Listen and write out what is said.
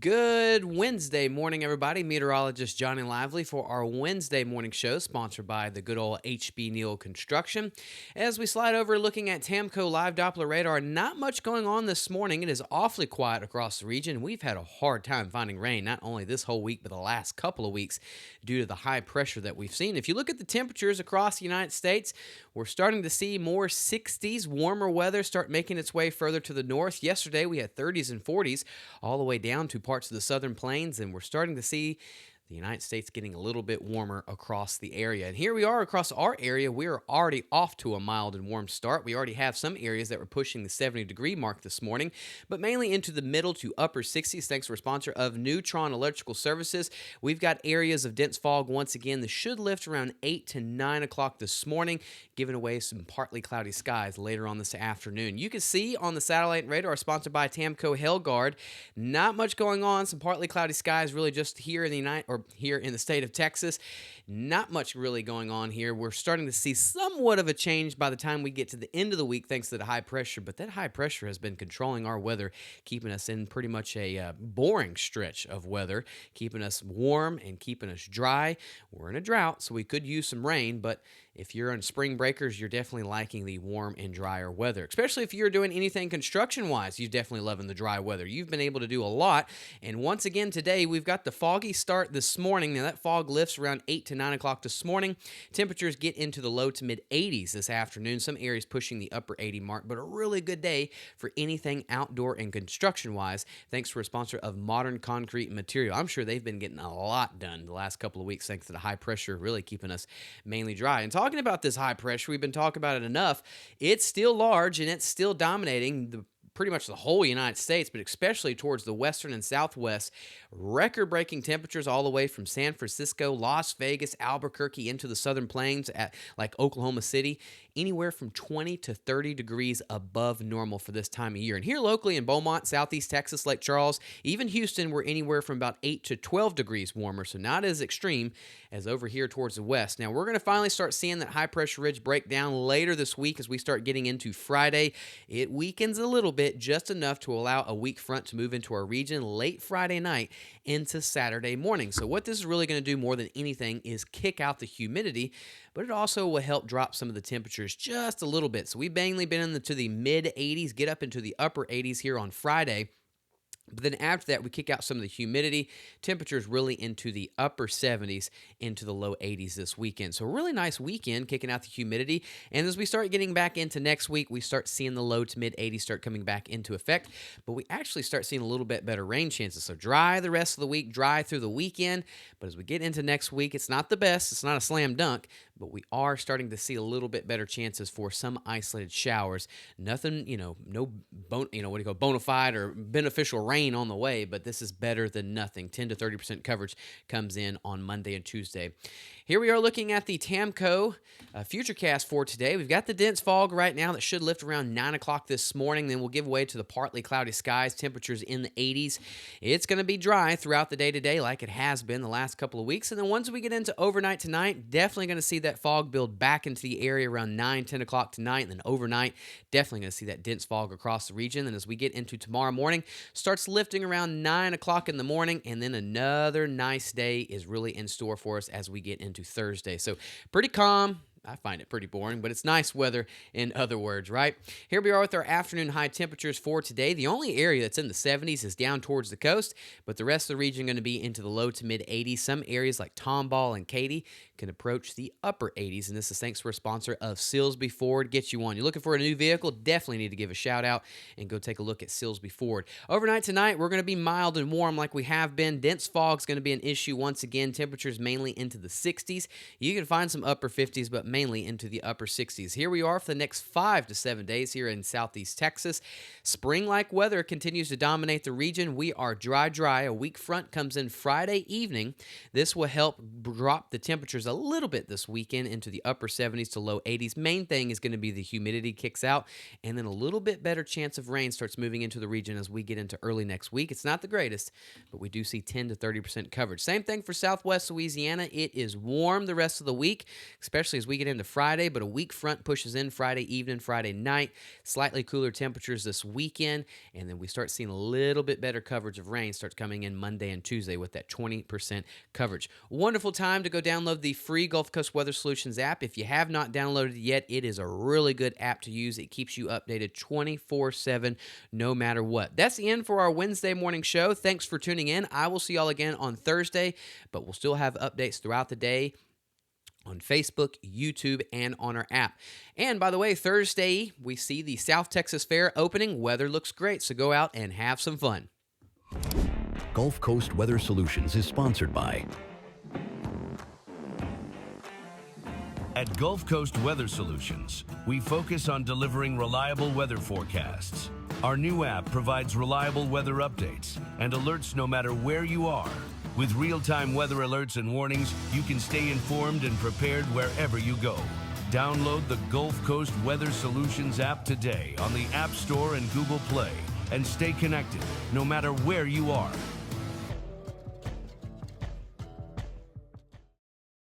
Good Wednesday morning, everybody. Meteorologist Johnny Lively for our Wednesday morning show, sponsored by the good old HB Neal Construction. As we slide over looking at Tamco Live Doppler radar, not much going on this morning. It is awfully quiet across the region. We've had a hard time finding rain, not only this whole week, but the last couple of weeks due to the high pressure that we've seen. If you look at the temperatures across the United States, we're starting to see more 60s, warmer weather start making its way further to the north. Yesterday, we had 30s and 40s all the way down to parts of the southern plains, and we're starting to see the United States getting a little bit warmer across the area. And here we are across our area. We are already off to a mild and warm start. We already have some areas that were pushing the 70-degree mark this morning, but mainly into the middle to upper 60s. Thanks to our sponsor of Neutron Electrical Services. We've got areas of dense fog once again. This should lift around 8 to 9 o'clock this morning, giving away some partly cloudy skies later on this afternoon. You can see on the satellite radar sponsored by Tamco Hellguard, not much going on. Some partly cloudy skies really just here in the state of Texas. Not much really going on here. We're starting to see somewhat of a change by the time we get to the end of the week thanks to the high pressure, but that high pressure has been controlling our weather, keeping us in pretty much a boring stretch of weather, keeping us warm and keeping us dry. We're in a drought, so we could use some rain, but if you're on spring breakers, you're definitely liking the warm and drier weather, especially if you're doing anything construction-wise. You're definitely loving the dry weather. You've been able to do a lot, and once again today, we've got the foggy start this morning. Now, that fog lifts around 8 to 9 o'clock this morning. Temperatures get into the low to mid-80s this afternoon. Some areas pushing the upper 80 mark, but a really good day for anything outdoor and construction-wise, thanks to a sponsor of Modern Concrete Material. I'm sure they've been getting a lot done the last couple of weeks thanks to the high pressure really keeping us mainly dry. And talking about this high pressure, we've been talking about it enough. It's still large and it's still dominating pretty much the whole United States, but especially towards the western and southwest. Record-breaking temperatures all the way from San Francisco, Las Vegas, Albuquerque into the southern plains at like Oklahoma City, anywhere from 20 to 30 degrees above normal for this time of year. And here locally in Beaumont, Southeast Texas, Lake Charles, even Houston, we're anywhere from about 8 to 12 degrees warmer, so not as extreme as over here towards the west. Now, we're going to finally start seeing that high-pressure ridge break down later this week as we start getting into Friday. It weakens a little bit, just enough to allow a weak front to move into our region late Friday night into Saturday morning. So what this is really going to do more than anything is kick out the humidity, but it also will help drop some of the temperatures just a little bit. So we've mainly been into the mid-80s, get up into the upper 80s here on Friday. But then after that, we kick out some of the humidity. Temperatures really into the upper 70s, into the low 80s this weekend. So a really nice weekend, kicking out the humidity. And as we start getting back into next week, we start seeing the low to mid 80s start coming back into effect. But we actually start seeing a little bit better rain chances. So dry the rest of the week, dry through the weekend. But as we get into next week, it's not the best. It's not a slam dunk. But we are starting to see a little bit better chances for some isolated showers. Nothing, no bona fide or beneficial rain on the way, but this is better than nothing. 10 to 30% coverage comes in on Monday and Tuesday. Here we are looking at the Tamco Futurecast for today. We've got the dense fog right now that should lift around 9 o'clock this morning. Then we'll give way to the partly cloudy skies, temperatures in the 80s. It's going to be dry throughout the day today like it has been the last couple of weeks. And then once we get into overnight tonight, definitely going to see that fog build back into the area around 9, 10 o'clock tonight. And then overnight, definitely going to see that dense fog across the region. And as we get into tomorrow morning, starts lifting around 9 o'clock in the morning. And then another nice day is really in store for us as we get into Thursday. So pretty calm. I find it pretty boring, but it's nice weather in other words, right? Here we are with our afternoon high temperatures for today. The only area that's in the 70s is down towards the coast, but the rest of the region going to be into the low to mid 80s. Some areas like Tomball and Katy can approach the upper 80s, and this is thanks to our sponsor of Silsby Ford. Get you one. You're looking for a new vehicle? Definitely need to give a shout out and go take a look at Silsby Ford. Overnight tonight, we're going to be mild and warm like we have been. Dense fog is going to be an issue once again. Temperatures mainly into the 60s. You can find some upper 50s, but mainly into the upper 60s. Here we are for the next 5 to 7 days here in Southeast Texas. Spring-like weather continues to dominate the region. We are dry. A weak front comes in Friday evening. This will help drop the temperatures a little bit this weekend into the upper 70s to low 80s. Main thing is going to be the humidity kicks out, and then a little bit better chance of rain starts moving into the region as we get into early next week. It's not the greatest, but we do see 10 to 30% coverage. Same thing for Southwest Louisiana. It is warm the rest of the week, especially as we get get into Friday, but a weak front pushes in Friday evening, Friday night. Slightly cooler temperatures this weekend, and then we start seeing a little bit better coverage of rain starts coming in Monday and Tuesday with that 20% coverage. Wonderful time to go download the free Gulf Coast Weather Solutions app. If you have not downloaded it yet, it is a really good app to use. It keeps you updated 24/7, no matter what. That's the end for our Wednesday morning show. Thanks for tuning in. I will see y'all again on Thursday, but we'll still have updates throughout the day on Facebook, YouTube, and on our app. And by the way, Thursday, we see the South Texas Fair opening. Weather looks great, so go out and have some fun. Gulf Coast Weather Solutions is sponsored by At Gulf Coast Weather Solutions, we focus on delivering reliable weather forecasts. Our new app provides reliable weather updates and alerts no matter where you are. With real-time weather alerts and warnings, you can stay informed and prepared wherever you go. Download the Gulf Coast Weather Solutions app today on the App Store and Google Play and stay connected no matter where you are.